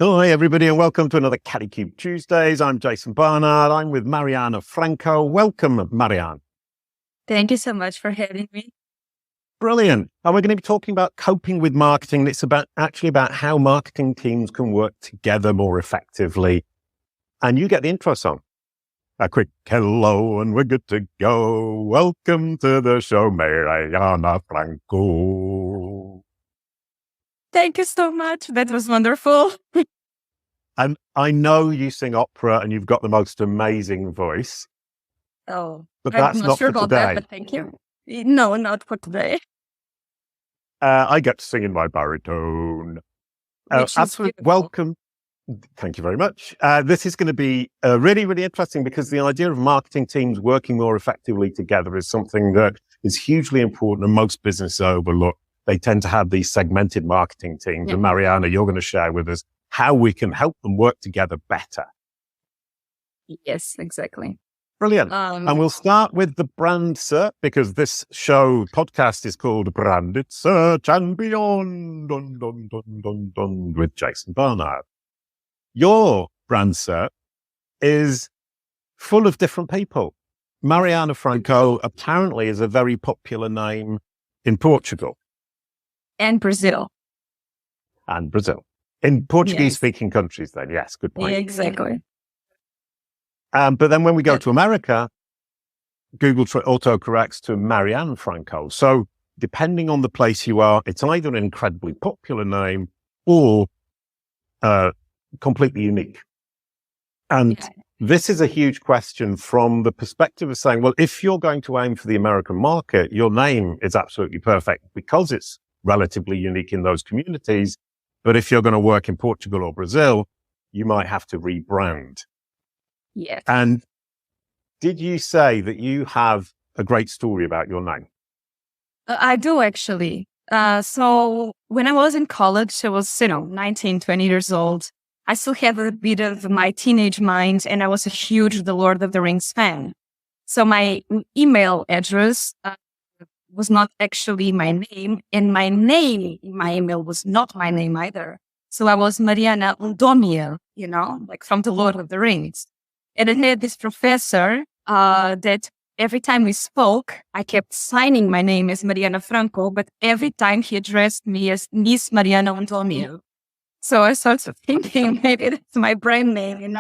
Hi, everybody, and welcome to another Kalicube Tuesdays. I'm Jason Barnard. I'm with Maryanna Franco. Welcome, Maryanna. Thank you so much for having me. Brilliant. And we're going to be talking about coping with marketing. It's actually about how marketing teams can work together more effectively. And you get the intro song. A quick hello, and we're good to go. Welcome to the show, Maryanna Franco. Thank you so much. That was wonderful. And I know you sing opera and you've got the most amazing voice. Oh, but I'm that's not not sure for about today. that, but thank you. No, not for today. I get to sing in my baritone. Which is Absolutely. beautiful. Welcome. Thank you very much. This is going to be really, really interesting because the idea of marketing teams working more effectively together is something that is hugely important and most businesses overlook. They tend to have these segmented marketing teams. Yeah. And Maryanna, you're going to share with us how we can help them work together better. Yes, exactly. Brilliant. And we'll start with the brand search because this podcast is called Branded Search and Beyond with Jason Barnard. Your brand search is full of different people. Maryanna Franco apparently is a very popular name in Portugal. And Brazil. And Brazil. In Portuguese-speaking countries then, yes, good point. Yeah, exactly. But then when we go to America, Google autocorrects to Maryanna Franco. So depending on the place you are, it's either an incredibly popular name or completely unique. And this is a huge question from the perspective of saying, well, if you're going to aim for the American market, your name is absolutely perfect because it's relatively unique in those communities. But if you're going to work in Portugal or Brazil, you might have to rebrand. Yes. And did you say that you have a great story about your name? I do actually. So when I was in college, I was, 19, 20 years old. I still have a bit of my teenage mind and I was a huge The Lord of the Rings fan. So my email address was not actually my name, and my name in my email was not my name either. So I was Maryanna Undomiel, like from The Lord of the Rings. And I had this professor that every time we spoke, I kept signing my name as Maryanna Franco, but every time he addressed me as Miss Maryanna Undomiel. So I started thinking maybe that's my brand name,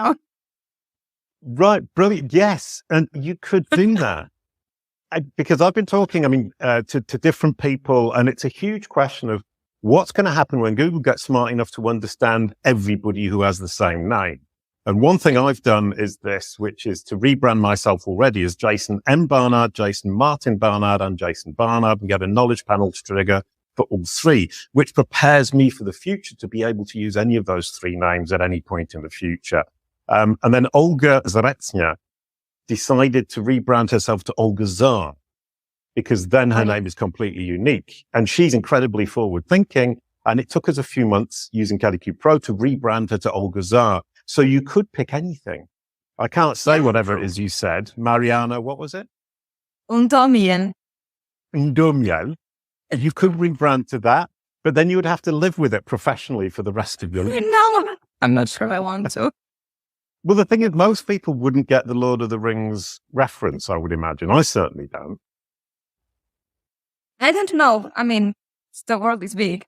Right, brilliant. Yes, and you could do that. Because I've been talking, to different people, and it's a huge question of what's going to happen when Google gets smart enough to understand everybody who has the same name. And one thing I've done is this, which is to rebrand myself already as Jason M. Barnard, Jason Martin Barnard, and Jason Barnard, and get a knowledge panel to trigger for all three, which prepares me for the future to be able to use any of those three names at any point in the future. And then Olga Zarzeczna decided to rebrand herself to Olga Zarr because then her name is completely unique. And she's incredibly forward thinking. And it took us a few months using Kalicube Pro to rebrand her to Olga Zarr. So you could pick anything. I can't say whatever it is you said. Maryanna, what was it? Undomiel. Undomiel. And you could rebrand to that, but then you would have to live with it professionally for the rest of your life. No, I'm not sure I want to. Well, the thing is, most people wouldn't get the Lord of the Rings reference, I would imagine. I certainly don't. I don't know. The world is big.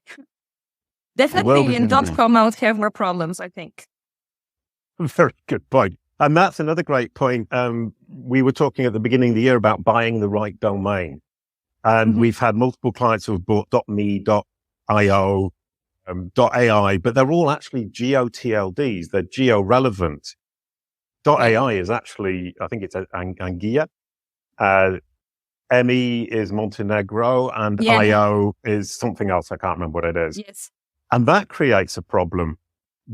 Definitely in .com I would have more problems, I think. Very good point. And that's another great point. We were talking at the beginning of the year about buying the right domain. And we've had multiple clients who have bought .me, .io, .ai, but they're all actually geo-TLDs. They're geo-relevant. .ai is actually, I think it's Anguilla. ME is Montenegro, and IO is something else. I can't remember what it is. Yes. And that creates a problem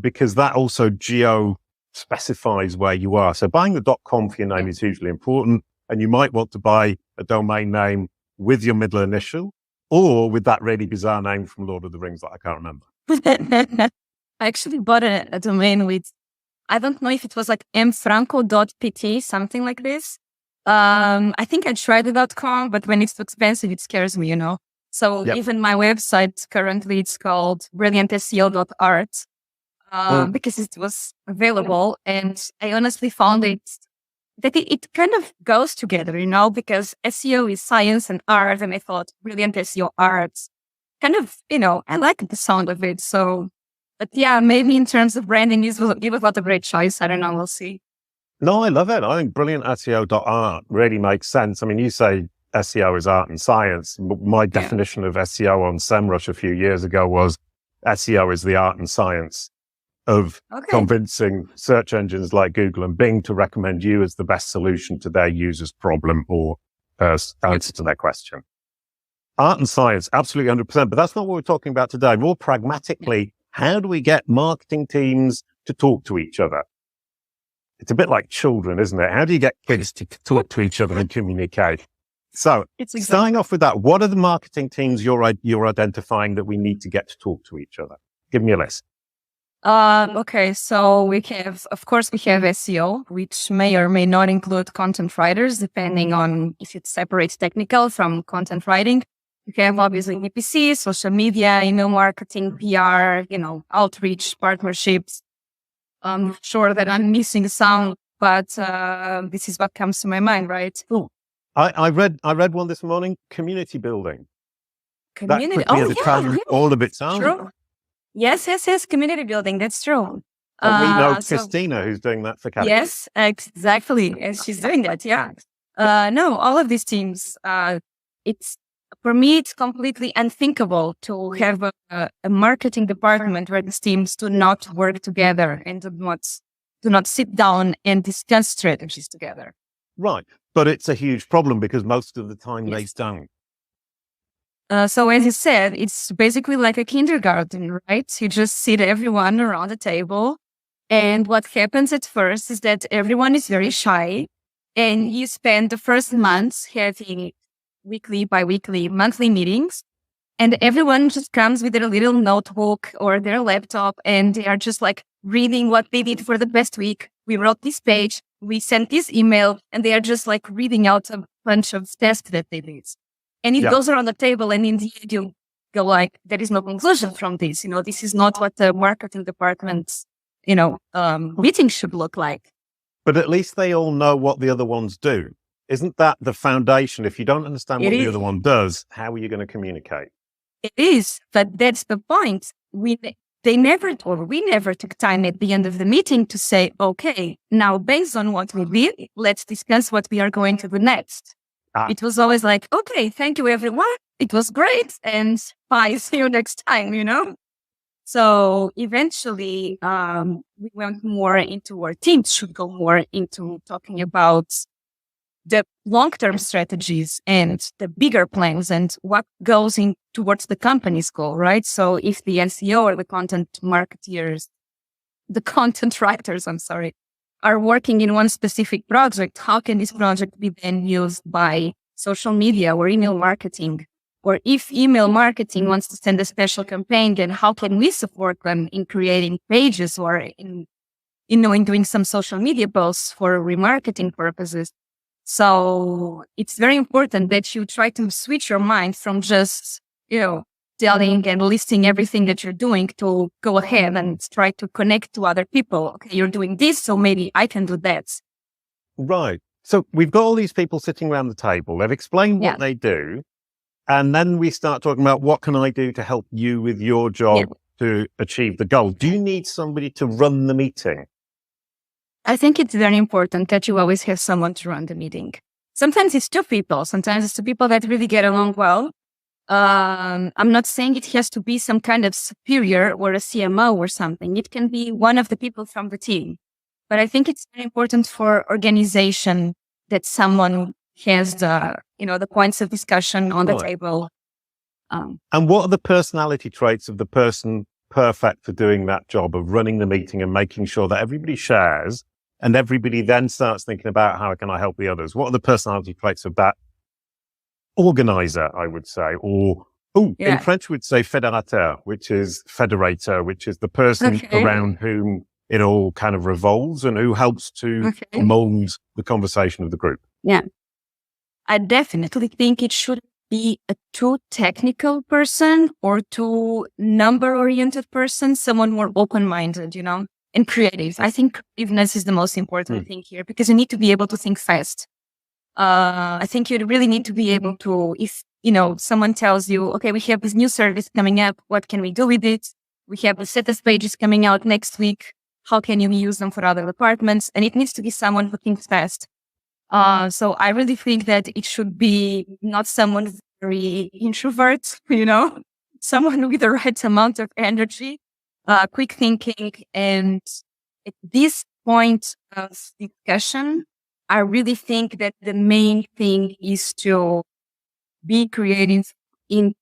because that also geo-specifies where you are. So buying the .com for your name is hugely important. And you might want to buy a domain name with your middle initial or with that really bizarre name from Lord of the Rings that I can't remember. I actually bought a domain with, I don't know if it was like mfranco.pt, something like this. I think I tried the .com, but when it's too expensive, it scares me, So even my website currently, it's called brilliantseo.art. because it was available. And I honestly found that it kind of goes together, because SEO is science and art. And I thought brilliant SEO arts kind of, I like the sound of it. So, but yeah, maybe in terms of branding, it was not a great choice. I don't know. We'll see. No, I love it. I think brilliant SEO.art really makes sense. I mean, you say SEO is art and science. My definition of SEO on SEMrush a few years ago was SEO is the art and science of convincing search engines like Google and Bing to recommend you as the best solution to their user's problem or answer to their question. Art and science, absolutely 100%. But that's not what we're talking about today. More pragmatically, how do we get marketing teams to talk to each other? It's a bit like children, isn't it? How do you get kids to talk to each other and communicate? So starting off with that, what are the marketing teams you're identifying that we need to get to talk to each other? Give me a list. Okay, so we have SEO, which may or may not include content writers, depending on if it separates technical from content writing. You have obviously PPC, social media, email marketing, PR, outreach, partnerships. I'm sure that I'm missing some, but this is what comes to my mind, right? Oh, I read one this morning, community building. That could be all of its own. True. Yes, community building, that's true. And we know Christina, who's doing that for Kalicube. Yes, exactly, and she's doing that, yeah. No, all of these teams, for me, it's completely unthinkable to have a marketing department where these teams do not work together and do not sit down and discuss strategies together. Right. But it's a huge problem because most of the time they don't. So as you said, it's basically like a kindergarten, right? You just sit everyone around the table. And what happens at first is that everyone is very shy. And you spend the first months having weekly, bi-weekly, monthly meetings. And everyone just comes with their little notebook or their laptop. And they are just like reading what they did for the past week. We wrote this page. We sent this email. And they are just like reading out a bunch of tests that they did. And it goes around the table, and in the end, you go like, there is no conclusion from this. This is not what the marketing department's, meeting should look like. But at least they all know what the other ones do. Isn't that the foundation? If you don't understand what the other one does, how are you going to communicate? It is, but that's the point. We never took time at the end of the meeting to say, okay, now based on what we did, let's discuss what we are going to do next. It was always like, okay, thank you, everyone. It was great. And bye. See you next time, So eventually, we went more into our teams should go more into talking about the long-term strategies and the bigger plans and what goes in towards the company's goal, right? So if the SEO or the content writers, are working in one specific project, how can this project be then used by social media or email marketing? Or if email marketing wants to send a special campaign, then how can we support them in creating pages or in doing some social media posts for remarketing purposes? So it's very important that you try to switch your mind from just, telling and listing everything that you're doing to go ahead and try to connect to other people. Okay, you're doing this, so maybe I can do that. Right. So we've got all these people sitting around the table. They've explained what they do. And then we start talking about what can I do to help you with your job to achieve the goal. Do you need somebody to run the meeting? I think it's very important that you always have someone to run the meeting. Sometimes it's two people. Sometimes it's two people that really get along well. I'm not saying it has to be some kind of superior or a CMO or something. It can be one of the people from the team. But I think it's very important for organization that someone has the points of discussion on the table. And what are the personality traits of the person perfect for doing that job of running the meeting and making sure that everybody shares and everybody then starts thinking about how can I help the others? What are the personality traits of that organizer, I would say, or in French we'd say fédérateur, which is federator, which is the person around whom it all kind of revolves and who helps to mold the conversation of the group. Yeah. I definitely think it should be a too technical person or too number-oriented person, someone more open-minded, and creative. I think creativeness is the most important thing here, because you need to be able to think fast. I think you really need to be able to, if, someone tells you, okay, we have this new service coming up, what can we do with it? We have a set of pages coming out next week. How can you use them for other departments? And it needs to be someone who thinks fast. So I really think that it should be not someone very introvert, someone with the right amount of energy, quick thinking. And at this point of discussion, I really think that the main thing is to be creative. In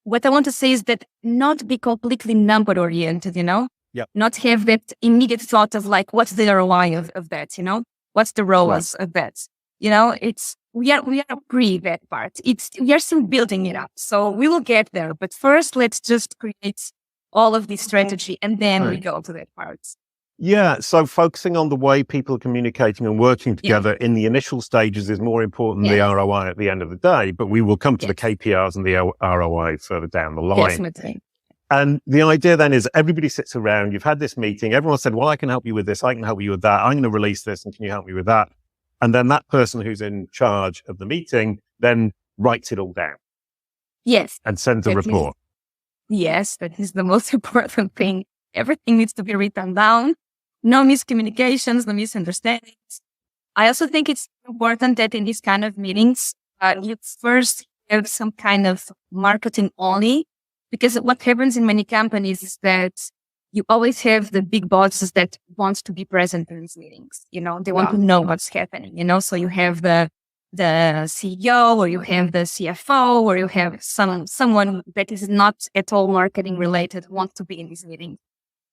what I want to say is that not be completely number oriented, not have that immediate thought of like, what's the ROI of that, what's the ROAS of that, we are pre that part. We are still building it up. So we will get there, but first let's just create all of this strategy and then we go to that part. Yeah, so focusing on the way people are communicating and working together in the initial stages is more important than the ROI at the end of the day, but we will come to the KPIs and the ROI further down the line. Definitely. And the idea then is everybody sits around, you've had this meeting, everyone said, well, I can help you with this, I can help you with that, I'm going to release this, and can you help me with that? And then that person who's in charge of the meeting then writes it all down. Yes. And sends a report. Yes, that is the most important thing. Everything needs to be written down. No miscommunications, no misunderstandings. I also think it's important that in these kind of meetings, you first have some kind of marketing only, because what happens in many companies is that you always have the big bosses that want to be present in these meetings. They want to know what's happening, so you have the CEO, or you have the CFO, or you have someone that is not at all marketing related wants to be in this meeting.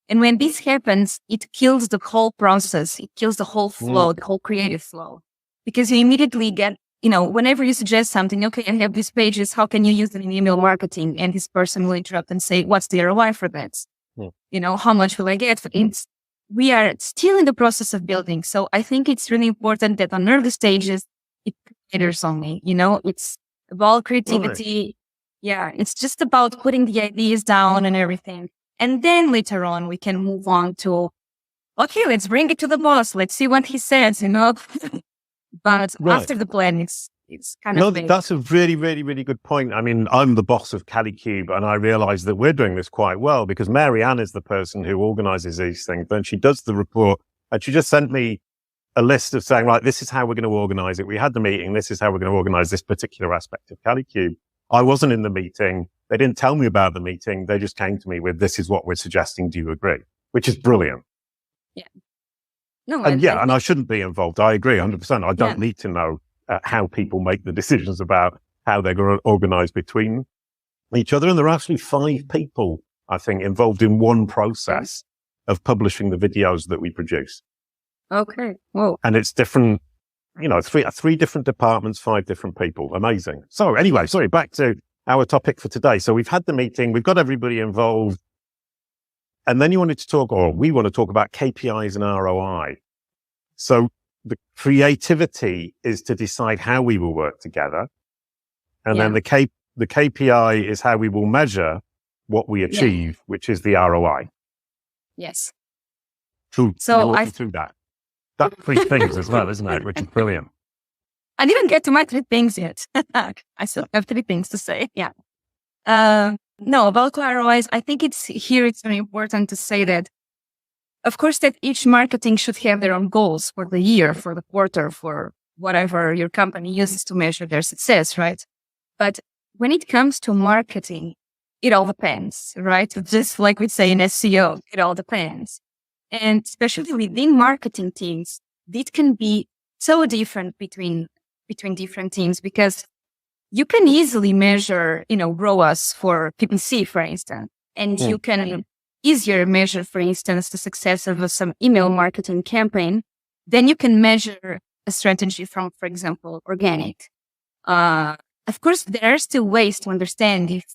And when this happens, it kills the whole process. It kills the whole flow, the whole creative flow. Because you immediately get, whenever you suggest something, okay, I have these pages, how can you use them in email marketing? And this person will interrupt and say, what's the ROI for that? How much will I get for it? We are still in the process of building. So I think it's really important that on early stages, it's creators only, it's about creativity. Right. Yeah, it's just about putting the ideas down and everything. And then later on, we can move on to, okay, let's bring it to the boss. Let's see what he says, But after the plan, it's kind of big. That's a really, really, really good point. I mean, I'm the boss of Kalicube, and I realize that we're doing this quite well because Maryanna is the person who organizes these things. Then she does the report, and she just sent me a list of saying, right, this is how we're going to organize it. We had the meeting. This is how we're going to organize this particular aspect of Kalicube. I wasn't in the meeting. They didn't tell me about the meeting. They just came to me with, this is what we're suggesting. Do you agree? Which is brilliant. Yeah. No, and and I shouldn't be involved. I agree 100%. I don't need to know how people make the decisions about how they're going to organize between each other. And there are actually 5 people, I think, involved in one process of publishing the videos that we produce. Okay. Whoa. And it's different, three different departments, 5 different people. Amazing. So anyway, back to our topic for today. So we've had the meeting, we've got everybody involved. And then we want to talk about KPIs and ROI. So the creativity is to decide how we will work together. And then the KPI is how we will measure what we achieve, which is the ROI. Yes. So I through that. That's 3 things as well, isn't it? Which is brilliant. I didn't get to my 3 things yet. I still have 3 things to say. Yeah. No, about ROIs, I think it's very important to say that, of course, that each marketing should have their own goals for the year, for the quarter, for whatever your company uses to measure their success, right? But when it comes to marketing, it all depends, right? Just like we say in SEO, it all depends. And especially within marketing teams, it can be so different between different teams, because you can easily measure, ROAS for PPC, for instance, and you can easier measure, for instance, the success of some email marketing campaign. Then you can measure a strategy from, for example, organic. Of course, there are still ways to understand if,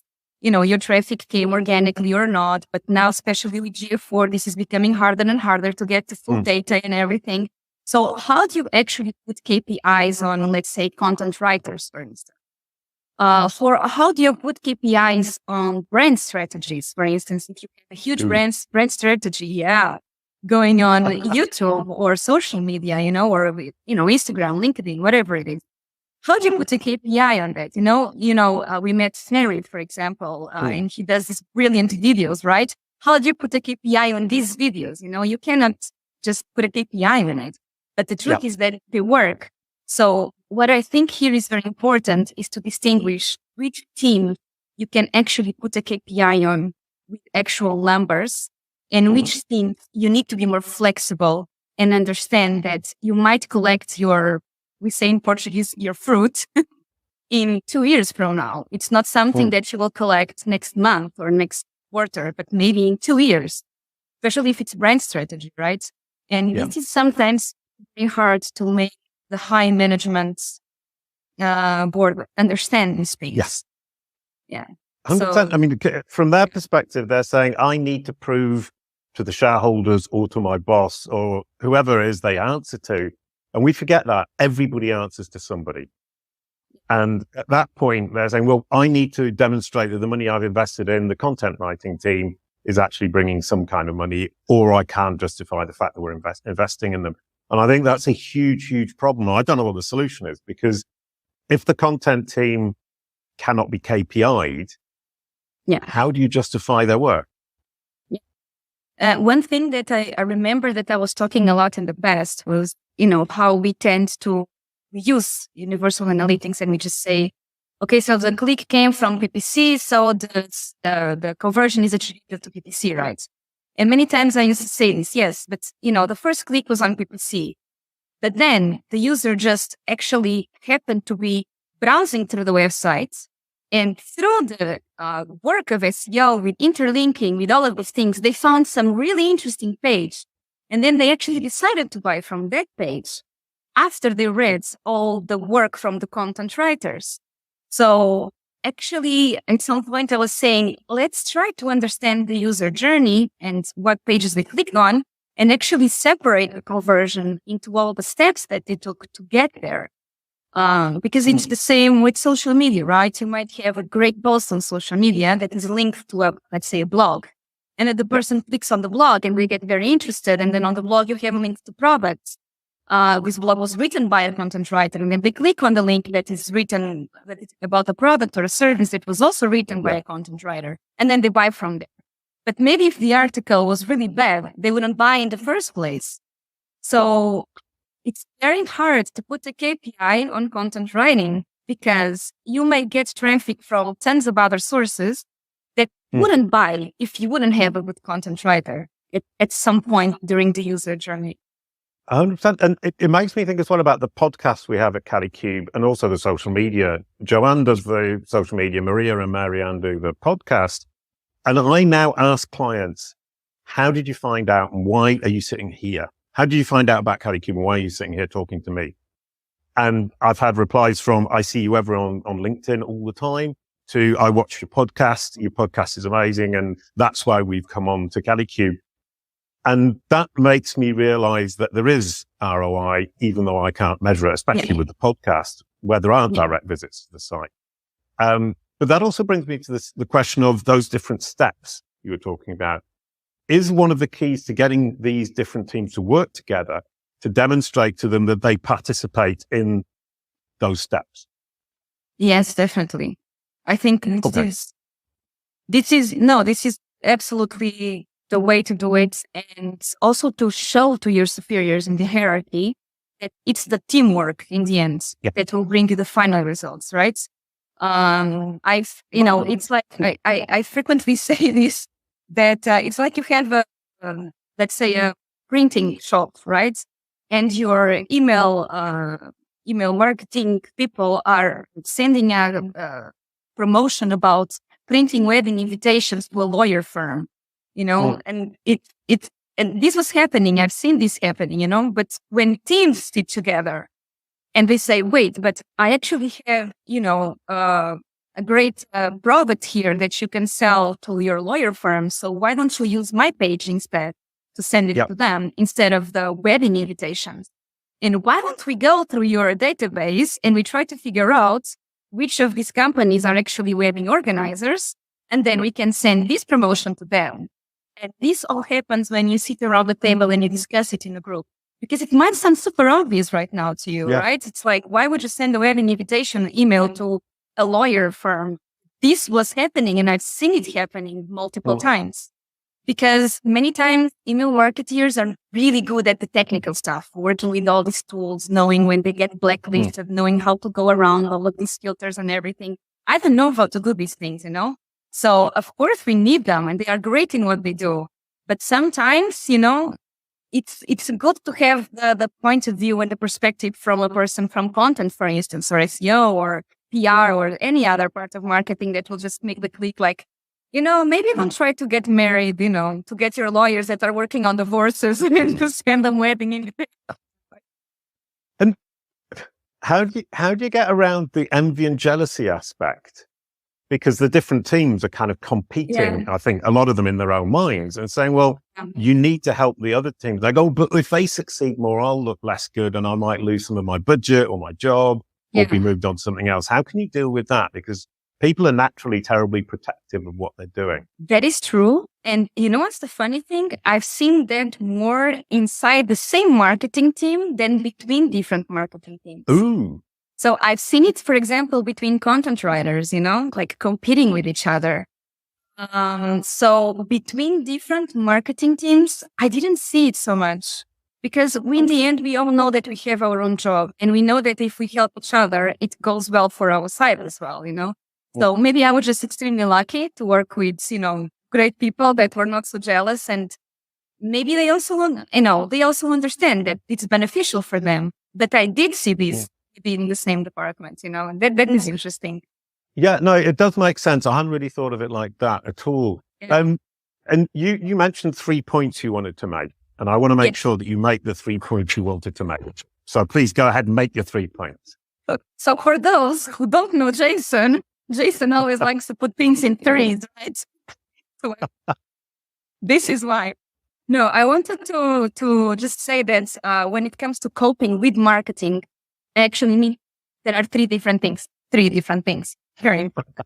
your traffic came organically or not. But now, especially with GA4, this is becoming harder and harder to get the full data and everything. So how do you actually put KPIs on, let's say, content writers, for instance? for how do you put KPIs on brand strategies? For instance, if you have a huge brand strategy, going on YouTube or social media, or Instagram, LinkedIn, whatever it is. How do you put a KPI on that? We met Farid, for example, and he does these brilliant videos, right? How do you put a KPI on these videos? You cannot just put a KPI on it. But the truth is that they work. So what I think here is very important is to distinguish which team you can actually put a KPI on with actual numbers and which team you need to be more flexible and understand that you might collect we say in Portuguese, your fruit in 2 years from now. It's not something that you will collect next month or next quarter, but maybe in 2 years, especially if it's brand strategy, right? And this is sometimes very hard to make the high management board understand this space. Yes. Yeah. 100%. So, I mean, from their perspective, they're saying, I need to prove to the shareholders or to my boss or whoever it is they answer to. And we forget that everybody answers to somebody. And at that point, they're saying, well, I need to demonstrate that the money I've invested in the content writing team is actually bringing some kind of money, or I can't justify the fact that we're investing in them. And I think that's a huge, huge problem. I don't know what the solution is, because if the content team cannot be KPI'd, how do you justify their work? One thing that I remember that I was talking a lot in the past was, how we tend to use universal analytics and we just say, okay, so the click came from PPC, so the conversion is attributed to PPC, right? And many times I used to say this, yes, but the first click was on PPC. But then the user just actually happened to be browsing through the website, and through the work of SEO with interlinking with all of these things, they found some really interesting page. And then they actually decided to buy from that page after they read all the work from the content writers. So actually, at some point I was saying, let's try to understand the user journey and what pages they clicked on, and actually separate the conversion into all the steps that they took to get there. Because it's the same with social media, right? You might have a great post on social media that is linked to let's say a blog. And then the person clicks on the blog and we get very interested. And then on the blog, you have links to products. This blog was written by a content writer. And then they click on the link that is written about a product or a service that was also written by a content writer. And then they buy from there. But maybe if the article was really bad, they wouldn't buy in the first place. So it's very hard to put a KPI on content writing because you may get traffic from tons of other sources that wouldn't buy if you wouldn't have a good content writer at some point during the user journey. 100%. And it makes me think as well about the podcast we have at Kalicube and also the social media. Joanne does the social media, Maria and Maryanna do the podcast. And I now ask clients, how did you find out and why are you sitting here? How did you find out about Kalicube and why are you sitting here talking to me? And I've had replies from, I see you ever on LinkedIn all the time, to, I watch your podcast is amazing, and that's why we've come on to Kalicube. And that makes me realize that there is ROI, even though I can't measure it, especially with the podcast, where there aren't direct visits to the site. But that also brings me to the question of those different steps you were talking about. Is one of the keys to getting these different teams to work together to demonstrate to them that they participate in those steps? Yes, definitely. I think this is absolutely the way to do it, and also to show to your superiors in the hierarchy that it's the teamwork in the end that will bring you the final results, right? It's like I frequently say this, that it's like you have let's say a printing shop, right? And your email marketing people are sending out promotion about printing wedding invitations to a lawyer firm, and and this was happening. I've seen this happening, but when teams sit together and they say, wait, but I actually have, a great product here that you can sell to your lawyer firm. So why don't you use my page instead to send it to them instead of the wedding invitations? And why don't we go through your database and we try to figure out which of these companies are actually wedding organizers, and then we can send this promotion to them. And this all happens when you sit around the table and you discuss it in a group. Because it might sound super obvious right now to you, right? It's like, why would you send a wedding invitation email to a lawyer firm? This was happening, and I've seen it happening multiple times. Because many times email marketeers are really good at the technical stuff, working with all these tools, knowing when they get blacklisted, knowing how to go around all of these filters and everything. I don't know how to do these things, So of course we need them, and they are great in what they do. But sometimes, it's good to have the point of view and the perspective from a person from content, for instance, or SEO or PR or any other part of marketing that will just make the click like, maybe don't try to get married, to get your lawyers that are working on divorces and to send them wedding invitations. And how do you get around the envy and jealousy aspect? Because the different teams are kind of competing, I think, a lot of them in their own minds and saying, well, you need to help the other teams. They go, but if they succeed more, I'll look less good and I might lose some of my budget or my job or be moved on to something else. How can you deal with that? Because people are naturally terribly protective of what they're doing. That is true. And what's the funny thing? I've seen that more inside the same marketing team than between different marketing teams. Ooh. So I've seen it, for example, between content writers, like competing with each other. So between different marketing teams, I didn't see it so much because in the end, we all know that we have our own job and we know that if we help each other, it goes well for our side as well, So maybe I was just extremely lucky to work with, great people that were not so jealous, and maybe they also, understand that it's beneficial for them. But I did see this in the same department, and that is interesting. Yeah, no, it does make sense. I hadn't really thought of it like that at all. Yeah. And you mentioned 3 points you wanted to make, and I want to make sure that you make the 3 points you wanted to make. So please go ahead and make your 3 points. So for those who don't know Jason always likes to put things in threes, right? So this is why. No, I wanted to just say that when it comes to coping with marketing, I actually mean there are three different things. Very important.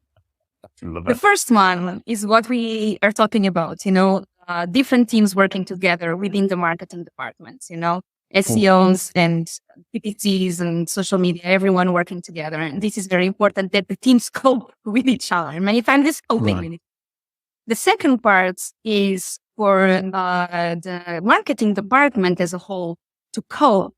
The first one is what we are talking about, different teams working together within the marketing departments, SEOs and PPCs and social media, everyone working together. And this is very important that the teams cope with each other. Many times it's coping with it. The second part is for the marketing department as a whole to cope,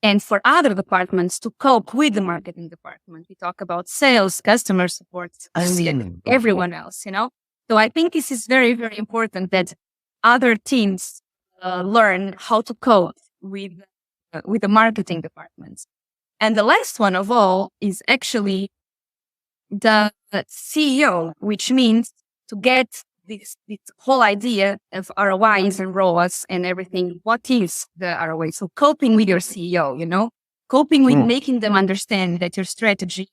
and for other departments to cope with the marketing department. We talk about sales, customer support, everyone else, So I think this is very, very important that other teams learn how to cope with the marketing departments. And the last one of all is actually the CEO, which means to get this whole idea of ROIs and ROAS and everything. What is the ROI? So coping with your CEO, coping with making them understand that your strategy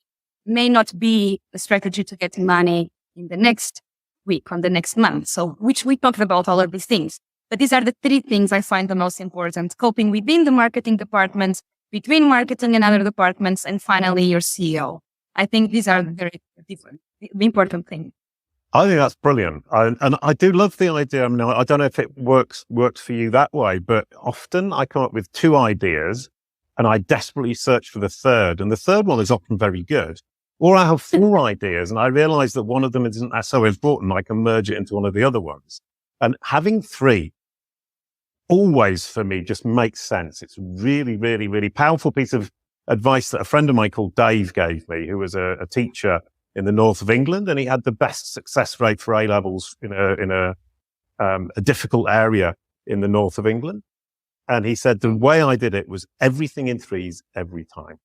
may not be a strategy to get money in the next week, on the next month. So which we talked about all of these things. But these are the three things I find the most important. Coping within the marketing departments, between marketing and other departments, and finally your CEO. I think these are very different, important things. I think that's brilliant. And I do love the idea. I mean, I don't know if it works for you that way, but often I come up with 2 ideas and I desperately search for the third. And the third one is often very good. Or I have 4 ideas and I realize that one of them isn't so important. I can merge it into one of the other ones. And having 3 always for me just makes sense. It's really, really, really powerful piece of advice that a friend of mine called Dave gave me, who was a teacher in the north of England, and he had the best success rate for A levels in a difficult area in the north of England. And he said the way I did it was everything in 3s every time.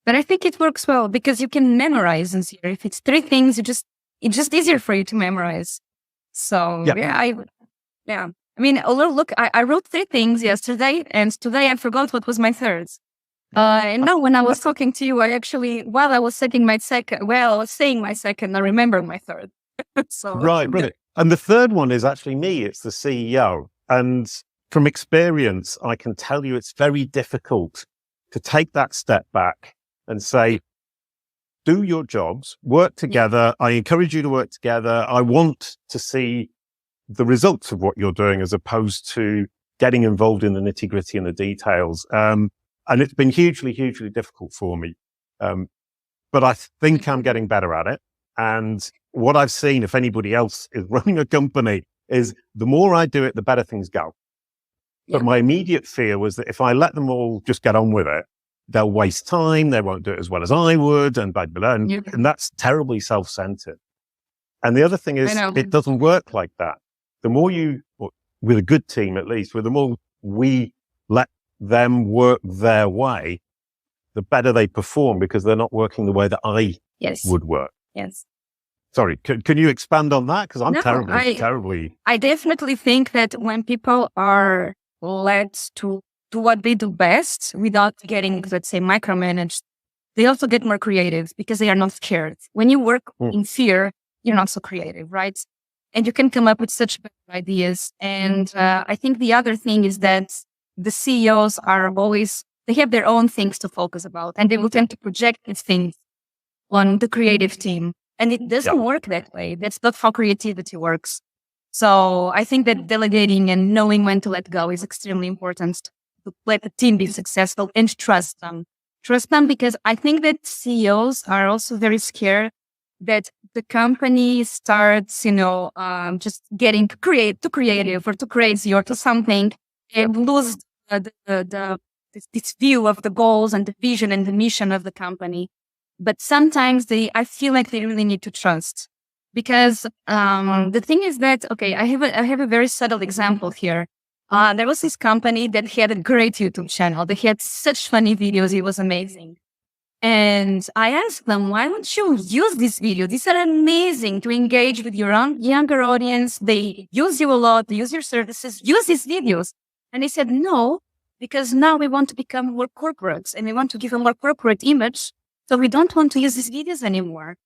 But I think it works well because you can memorize in here. If it's 3 things, it's just easier for you to memorize. So I mean, look, I wrote 3 things yesterday, and today I forgot what was my third. And now when I was talking to you, I actually, while I was saying my second, I remembered my third. So right, brilliant. And the third one is actually me. It's the CEO. And from experience, I can tell you it's very difficult to take that step back and say, do your jobs, work together. I encourage you to work together. I want to see the results of what you're doing as opposed to getting involved in the nitty gritty and the details. And it's been hugely, hugely difficult for me. But I think I'm getting better at it. And what I've seen, if anybody else is running a company, is the more I do it, the better things go. But my immediate fear was that if I let them all just get on with it, they'll waste time. They won't do it as well as I would. And blah, blah, blah. And that's terribly self-centered. And the other thing is, it doesn't work like that. The more you, with a good team at least, the more we let them work their way, the better they perform because they're not working the way that I would work. Yes. Sorry, can you expand on that? Because I'm terribly. I definitely think that when people are led to do what they do best without getting, let's say, micromanaged, they also get more creative because they are not scared. When you work in fear, you're not so creative, right? And you can come up with such better ideas. And I think the other thing is that the CEOs are always, they have their own things to focus about, and they will tend to project these things on the creative team. And it doesn't work that way. That's not how creativity works. So I think that delegating and knowing when to let go is extremely important to let the team be successful and trust them. Trust them because I think that CEOs are also very scared that the company starts, just getting too creative or too crazy or to something and lose this view of the goals and the vision and the mission of the company. But sometimes I feel like they really need to trust because the thing is that, I have a very subtle example here. There was this company that had a great YouTube channel. They had such funny videos. It was amazing. And I asked them, why don't you use this video? These are amazing to engage with your own younger audience. They use you a lot. They use your services. Use these videos. And they said, no, because now we want to become more corporate and we want to give a more corporate image. So we don't want to use these videos anymore.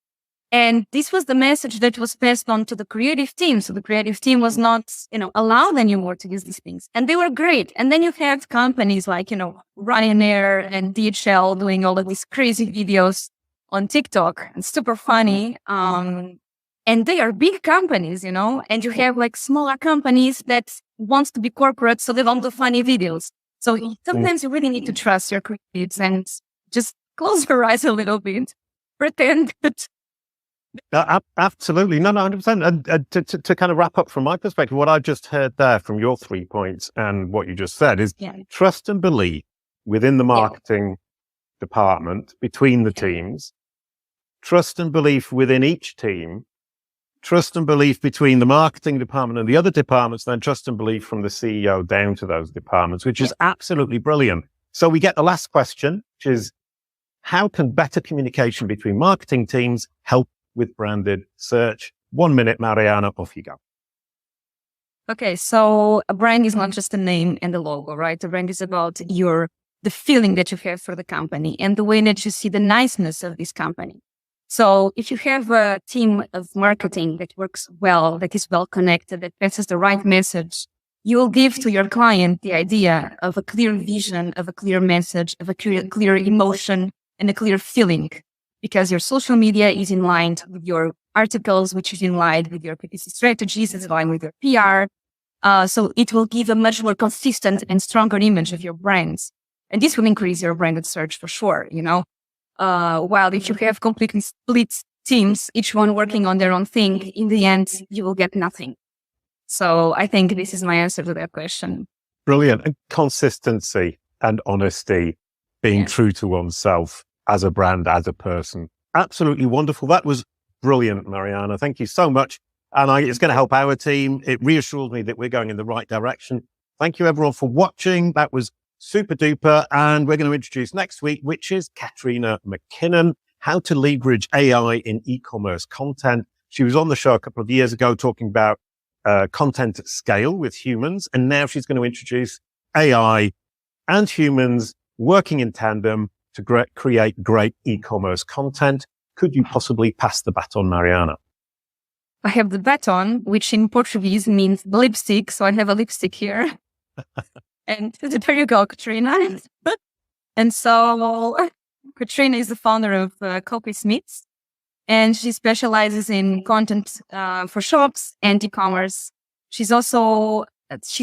And this was the message that was passed on to the creative team. So the creative team was not, allowed anymore to use these things. And they were great. And then you have companies like, Ryanair and DHL doing all of these crazy videos on TikTok and super funny. And they are big companies, and you have like smaller companies that want to be corporate. So they don't do funny videos. So sometimes you really need to trust your creatives and just close your eyes a little bit, pretend that. Absolutely. No, 100%. And to kind of wrap up from my perspective, what I just heard there from your 3 points and what you just said is trust and belief within the marketing department, between the teams, trust and belief within each team, trust and belief between the marketing department and the other departments, then trust and belief from the CEO down to those departments, which is absolutely brilliant. So we get the last question, which is, how can better communication between marketing teams help with branded search? 1 minute, Maryanna, off you go. Okay, so a brand is not just a name and a logo, right? A brand is about the feeling that you have for the company and the way that you see the niceness of this company. So if you have a team of marketing that works well, that is well connected, that passes the right message, you will give to your client the idea of a clear vision, of a clear message, of a clear emotion and a clear feeling, because your social media is in line with your articles, which is in line with your PPC strategies, is in line with your PR. So it will give a much more consistent and stronger image of your brands. And this will increase your branded search for sure, While if you have completely split teams, each one working on their own thing, in the end, you will get nothing. So I think this is my answer to that question. Brilliant. And consistency and honesty, being true to oneself as a brand, as a person. Absolutely wonderful. That was brilliant, Maryanna. Thank you so much. And it's going to help our team. It reassures me that we're going in the right direction. Thank you, everyone, for watching. That was super duper. And we're going to introduce next week, which is Katrina McKinnon, how to leverage AI in e-commerce content. She was on the show a couple of years ago talking about content at scale with humans. And now she's going to introduce AI and humans working in tandem to create great e-commerce content. Could you possibly pass the baton, Maryanna? I have the baton, which in Portuguese means lipstick. So I have a lipstick here. And there you go, Katrina. And so Katrina is the founder of Copysmiths, and she specializes in content for shops and e-commerce. She's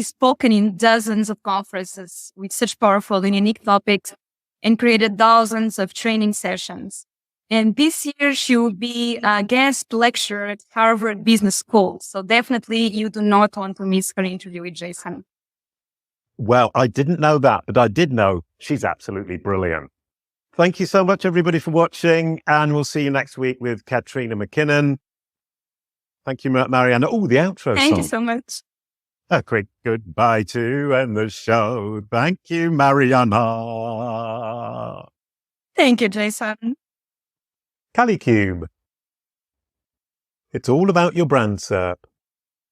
spoken in dozens of conferences with such powerful and unique topics and created thousands of training sessions. And this year she will be a guest lecturer at Harvard Business School. So definitely you do not want to miss her interview with Jason. Well, I didn't know that, but I did know she's absolutely brilliant. Thank you so much, everybody, for watching. And we'll see you next week with Katrina McKinnon. Thank you, Maryanna. Oh, the outro Thank song. you so much. A quick goodbye to end the show. Thank you, Maryanna. Thank you, Jason. Kalicube. It's all about your brand, SERP.